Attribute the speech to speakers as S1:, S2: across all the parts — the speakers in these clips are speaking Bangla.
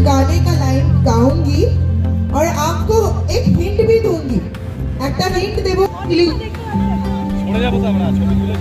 S1: गाने का लाइन गाऊंगी और आपको एक हिंट भी दूंगी। একটা হিন্ট দেব
S2: পড়ে যাবো তো আমরা ছবি তুলে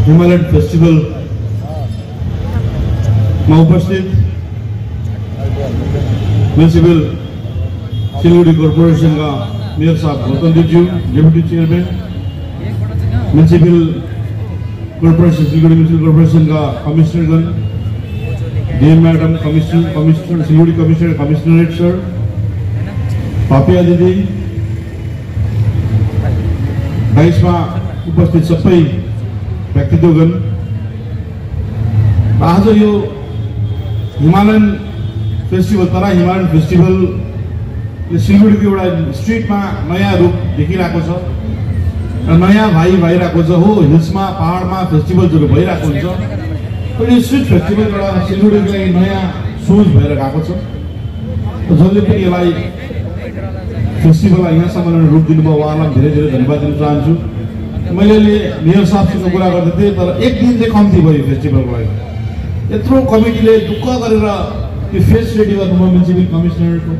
S3: हिमालयन फेस्टिवल में उपस्थित म्युनिसिपल सिलगढ़ी कॉर्पोरेशन का मेयर साहब Gautam ji, deputy chairman municipal corporation Siliguri municipal corporation का कमिश्नरगण, DM madam, commissioner Siliguri commissioner, commissionerate sir, Papiya दीदी, डाइसमा उपस्थित सबै व्यक्तित्वगण, आज यो Himalayan festival Terai Himalayan festival सिलगढीको एउटा स्ट्रिटमा नयाँ रूप देखिरहेको छ र नयाँ भाइ भइरहेको छ। हो, हिल्समा पहाडमा फेस्टिभल्सहरू भइरहेको हुन्छ, तर यो स्ट्रिट फेस्टिभल एउटा सिलगढीको लागि नयाँ सोच भएर गएको छ। जसले पनि यसलाई फेस्टिभललाई यहाँसम्म रूप दिनुभयो उहाँलाई धेरै धेरै धन्यवाद दिन चाहन्छु। मैले मेयर साहबसँग कुरा गर्दै थिएँ, तर एक दिन चाहिँ कम्ती भयो फेस्टिभलको लागि। यत्रो कमिटीले दुःख गरेर त्यो फेस्ट रेडी गर्नुभयो, म्युनिसिपल कमिश्नरको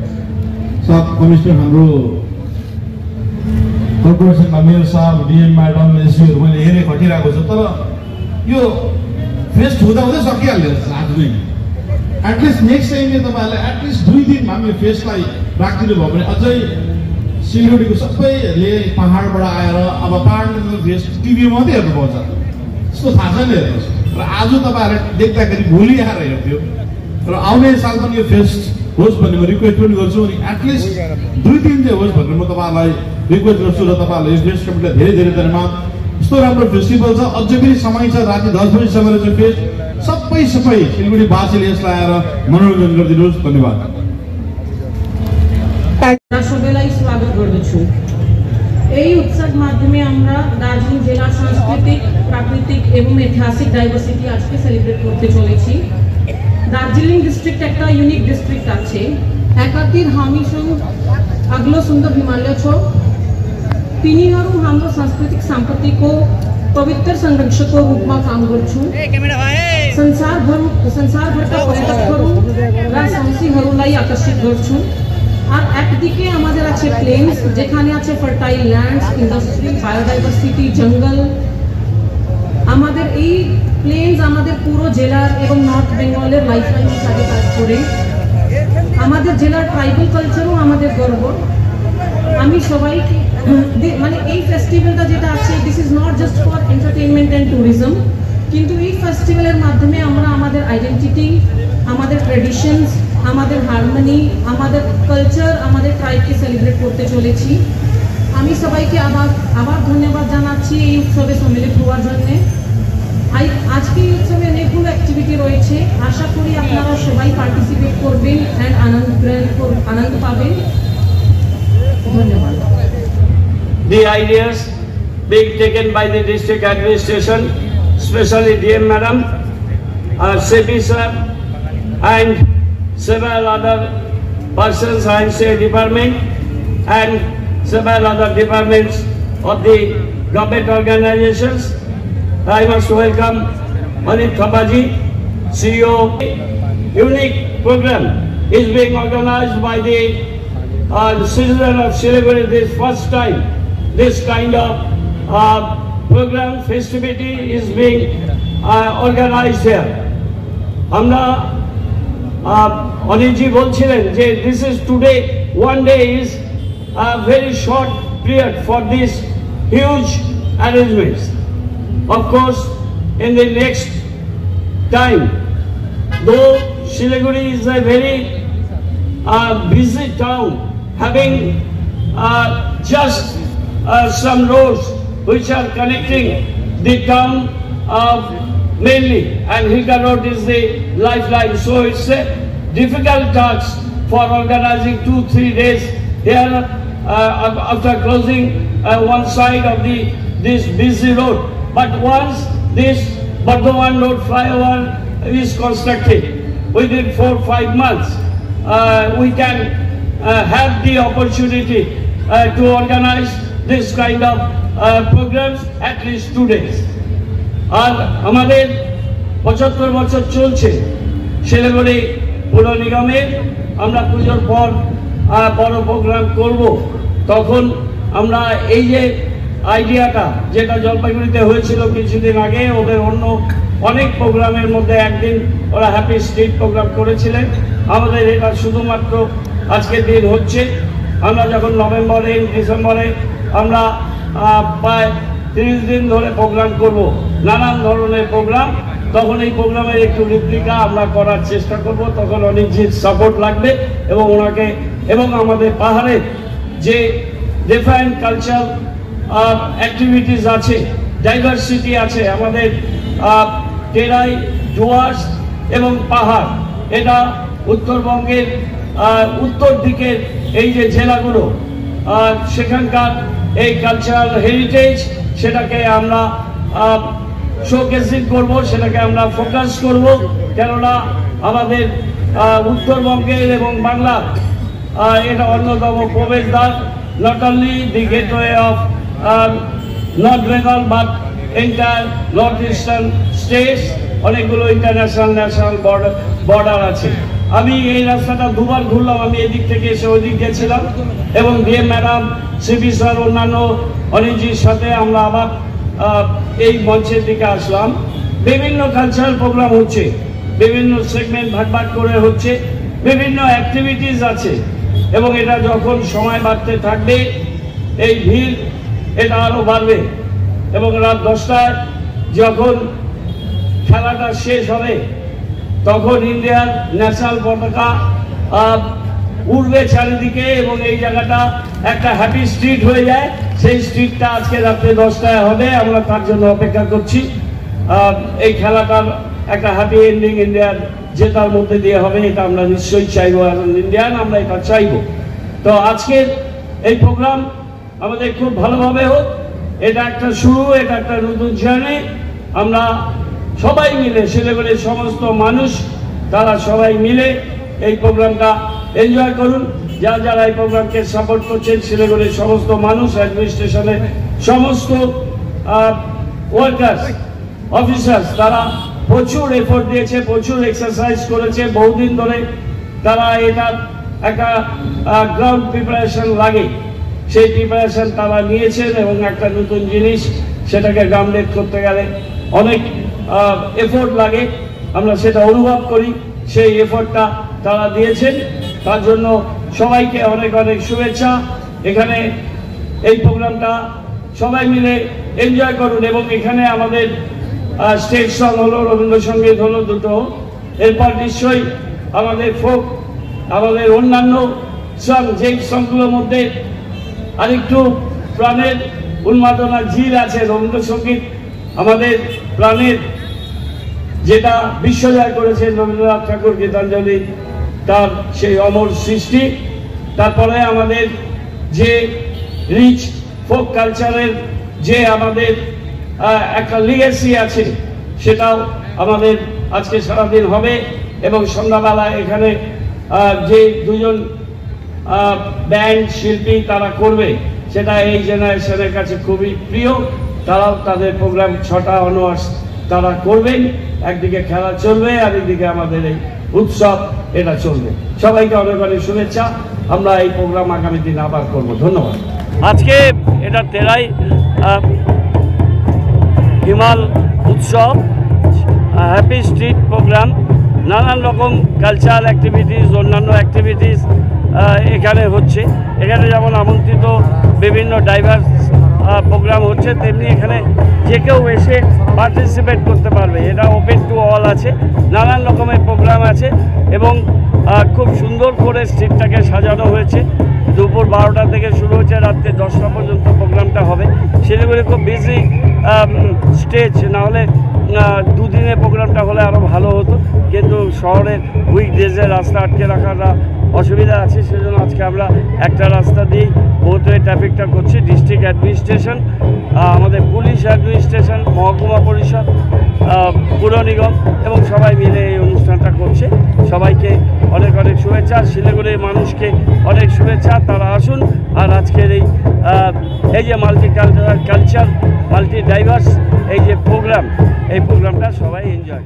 S3: साथ कमिश्नर हाम्रो कर्पोरेसनका मेयर साहब, डिएम म्याडम, एससीहरू मैले हेरेँ खटिरहेको छ। तर यो फेस्ट हुँदा हुँदै सकिहाल्यो आज नै। एटलिस्ट नेक्स्ट टाइमले तपाईँहरूले एटलिस्ट 2 दिन भए पनि फेस्टलाई राखिदिनु भयो भने अझै सिलगढीको सबैले पहाडबाट आएर अब पहाडको फेस्ट टिभीमा मात्रै हेर्नु पाउँछ, त्यस्तो थाहा छैन हेर्नुहोस्। र आज तपाईँहरूले देख्दाखेरि भोलि आएर हेर्थ्यो, र आउने साल पनि यो फेस्ट होस् भन्ने म रिक्वेस्ट पनि गर्छु। अनि एटलिस्ट 2 दिन चाहिँ होस् भनेर म तपाईँहरूलाई रिक्वेस्ट गर्छु। र तपाईँहरूले यो फेस्ट कमिटीलाई धेरै धेरै धन्यवाद। यस्तो राम्रो फेस्टिभल छ, अझै पनि समय छ, राति 10 बजीसम्म चाहिँ फेस्ट सबै सिलगढीवासीले यसलाई आएर मनोरञ्जन गरिदिनुहोस्। धन्यवाद।
S4: सबैलाई स्वागत गर्दछु। এই উৎসব মাধ্যমে আমরা দার্জিলিং জেলার সাংস্কৃতিক, প্রাকৃতিক এবং ঐতিহাসিক ডাইভার্সিটি আজকে সেলিব্রেট করতে চলেছি। দার্জিলিং ডিস্ট্রিক্ট একটা यूनिक डिस्ट्रिक्ट আছে। एकातिर हामीसँग अग्लो सुन्दर हिमालय छ। तिनीहरू हाम्रो सांस्कृतिक सम्पत्तिको पवित्र संरक्षकको रूपमा काम गर्छन्। संसारभरका पर्यटकहरू र साहसीहरूलाई आकर्षित गर्छन्। আর একদিকে আমাদের আছে প্লেন্স, যেখানে আছে ফার্টাইল ল্যান্ডস, ইন্ডাস্ট্রি, বায়োডাইভার্সিটি, জঙ্গল। আমাদের এই প্লেন্স আমাদের পুরো জেলার এবং নর্থ বেঙ্গলের লাইফলাইন হিসাবে কাজ করে। আমাদের জেলার ট্রাইবাল কালচারও আমাদের গর্ব। আমি সবাইকে মানে এই ফেস্টিভ্যালটা যেটা আছে, this is not just for entertainment and tourism, কিন্তু এই ফেস্টিভ্যালের মাধ্যমে আমরা আমাদের আইডেন্টিটি, আমাদের ট্র্যাডিশনস, আমাদের হারমোনি, আমাদের কালচার, আমাদের ট্রাইবকে সেলিব্রেট করতে চলেছি। আমি সবাইকে আবার ধন্যবাদ জানাচ্ছি এই উৎসবে সম্মিলিত হওয়ার জন্য। আজকে এই উৎসবে অনেকগুলো অ্যাক্টিভিটি রয়েছে। হচ্ছে। আশা করি আপনারা সবাই পার্টিসিপেট করবেন অ্যান্ড আনন্দ পাবেন। ধন্যবাদ।
S5: The ideas being taken by the district administration, especially DM Madam, CP Sir, and several other persons, IMCA department, and several other departments of the government organizations. I must welcome Manit Thapaji, CEO. Unique program is being organized by the citizen of Siliguri this first time. This kind of program festivity is being organized here. আমরা অনিলজি বলছিলেন যে this is today, one day is a very short period for these huge arrangements. Of course, in the next time, though Siliguri is a very busy town, having just some roads which are connecting the town mainly, and Hilka Road is the lifeline, so it's a difficult task for organizing 2-3 days here after closing one side of this busy road. But once this Bardhaman Road flyover is constructed within 4-5 months, we can have the opportunity to organize this kind of programs at least 2 days. আর আমাদের 75 বছর চলছে শিলিগুড়ি পৌর নিগমের। আমরা পুজোর পর বড় প্রোগ্রাম করব, তখন আমরা এই যে আইডিয়াটা যেটা জলপাইগুড়িতে হয়েছিল কিছুদিন আগে, ওদের অন্য অনেক প্রোগ্রামের মধ্যে একদিন ওরা হ্যাপি স্ট্রিট প্রোগ্রাম করেছিলেন, আমাদের এটা শুধুমাত্র আজকের দিন হচ্ছে। আমরা যখন নভেম্বরে ডিসেম্বরে আমরা প্রায় 30 দিন ধরে প্রোগ্রাম করব, নানান ধরনের প্রোগ্রাম, তখন এই প্রোগ্রামের একটু রেপ্লিকা আমরা করার চেষ্টা করব। তখন অনেকজির সাপোর্ট লাগবে এবং ওনাকে এবং আমাদের পাহাড়ের যে ডিফারেন্ট কালচার অ্যাক্টিভিটিস আছে, ডাইভার্সিটি আছে, আমাদের টেরাই, ডুয়ার্স এবং পাহাড়, এটা উত্তরবঙ্গের উত্তর দিকের এই যে জেলাগুলো, সেখানকার এই কালচারাল হেরিটেজ, সেটাকে আমরা শোকেসিং করব, সেটাকে আমরা ফোকাস করব। কেননা আমাদের উত্তরবঙ্গের এবং বাংলার এটা অন্যতম প্রবেশদ্বার, not only the gateway of north Bengal but entire north eastern states. অনেকগুলো ইন্টারন্যাশনাল ন্যাশনাল বর্ডার আছে। আমি এই রাস্তাটা দুবার ঘুরলাম, আমি এদিক থেকে এসে ওইদিক গেছিলাম এবং ডিএম ম্যাডাম, সিপি স্যার, অন্যান্য অনিলজির সাথে আমরা আবার এই মঞ্চের দিকে আসলাম। বিভিন্ন কালচারাল প্রোগ্রাম হচ্ছে, বিভিন্ন সেগমেন্ট ভাগ ভাগ করে হচ্ছে, বিভিন্ন অ্যাক্টিভিটিস আছে এবং এটা যখন সময় বাড়তে থাকবে এই ভিড় এটা আরও বাড়বে এবং রাত 10টায় যখন খেলাটা শেষ হবে তখন ইন্ডিয়ার ন্যাশনাল পতাকা উড়বে চারিদিকে এবং এই জায়গাটা একটা হ্যাপি স্ট্রিট হয়ে যায়। সেই স্ট্রিটটা আজকে রাত্রে 10টায় হবে, আমরা তার জন্য অপেক্ষা করছি। এই খেলাটার একটা হ্যাপি এন্ডিং ইন্ডিয়ার জেতার মধ্যে দিয়ে হবে, এটা আমরা নিশ্চয়ই চাইবো, ইন্ডিয়ান আমরা এটা চাইবো। তো আজকের এই প্রোগ্রাম আমাদের খুব ভালোভাবে হোক, এটা একটা শুরু, এটা একটা নতুন জার্নি। আমরা সবাই মিলে, শিলিগুড়ির সমস্ত মানুষ তারা সবাই মিলে এই প্রোগ্রামটা এনজয় করুন। যারা এই প্রোগ্রামকে সাপোর্ট করছেন, শিলিগুড়ির সমস্ত মানুষ, অ্যাডমিনিস্ট্রেশনের সমস্ত ওয়ার্কার্স, অফিসার্স, তারা প্রচুর এফোর্ট দিয়েছে, প্রচুর এক্সারসাইজ করেছে, বহুদিন ধরে তারা এটার একটা গ্রাউন্ড প্রিপারেশন লাগে, সেই প্রিপারেশন তারা নিয়েছেন এবং একটা নতুন জিনিস সেটাকে গ্রাউন্ডেড করতে গেলে অনেক এফোর্ট লাগে, আমরা সেটা অনুভব করি। সেই এফোর্টটা তারা দিয়েছেন, তার জন্য সবাইকে অনেক অনেক শুভেচ্ছা। এখানে এই প্রোগ্রামটা সবাই মিলে এনজয় করুন এবং এখানে আমাদের স্টেজ সং হলো, রবীন্দ্রসঙ্গীত হলো দুটো, এরপর নিশ্চয়ই আমাদের ফোক, আমাদের অন্যান্য সং, যেই সংগুলোর মধ্যে আরেকটু প্রাণের উন্মাদনা ঝিল আছে। রবীন্দ্রসঙ্গীত আমাদের প্রাণের যেটা বিশ্বজয় করেছে রবীন্দ্রনাথ ঠাকুর গীতাঞ্জলি, তার সেই অমর সৃষ্টি। তারপরে আমাদের যে রিচ ফোক কালচারের যে আমাদের একটা লিগেসি আছে, সেটাও আমাদের আজকে সারাদিন হবে। এবং সন্ধ্যাবেলা এখানে যে দুজন ব্যান্ড শিল্পী তারা করবে, সেটা এই জেনারেশনের কাছে খুবই প্রিয়। তারাও তাদের প্রোগ্রাম 6টা অনওয়ার্স তারা করবেন। একদিকে খেলা চলবে আর একদিকে আমাদের এই উৎসব এটা চলবে। সবাইকে অনেক অনেক শুভেচ্ছা। আমরা এই প্রোগ্রাম আগামী দিন আবার করব। ধন্যবাদ। আজকে এটা তেরাই হিমাল উৎসব, হ্যাপি স্ট্রিট প্রোগ্রাম, নানান রকম কালচারাল অ্যাক্টিভিটিস, অন্যান্য অ্যাক্টিভিটিস এখানে হচ্ছে। এখানে যেমন আমন্ত্রিত বিভিন্ন ডাইভার্স প্রোগ্রাম হচ্ছে, তেমনি এখানে যে কেউ এসে পার্টিসিপেট করতে পারবে। এটা ওপেন টু অল আছে, নানান রকমের প্রোগ্রাম আছে এবং খুব সুন্দর করে স্ট্রিটটাকে সাজানো হয়েছে। দুপুর 12টা থেকে শুরু হচ্ছে, রাত্রে 10টা পর্যন্ত প্রোগ্রামটা হবে। শিলিগুড়ি খুব বিজি স্টেজ, নাহলে দুদিনের প্রোগ্রামটা হলে আরও ভালো হতো, কিন্তু শহরের উইকডেজে রাস্তা আটকে রাখাটা অসুবিধা আছে। সেজন্য আজকে আমরা একটা রাস্তা দিয়েই বহুত ট্রাফিকটা করছি। ডিস্ট্রিক্ট অ্যাডমিনিস্ট্রেশন, আমাদের পুলিশ অ্যাডমিনিস্ট্রেশন, মহকুমা পরিষদ, পুর নিগম এবং সবাই মিলে এই অনুষ্ঠানটা করছে। সবাইকে অনেক অনেক শুভেচ্ছা। শিলিগুড়ির মানুষকে অনেক শুভেচ্ছা। তারা আসুন আর আজকের এই যে মাল্টি ডাইভার্স এই যে প্রোগ্রাম, এই প্রোগ্রামটা সবাই এনজয়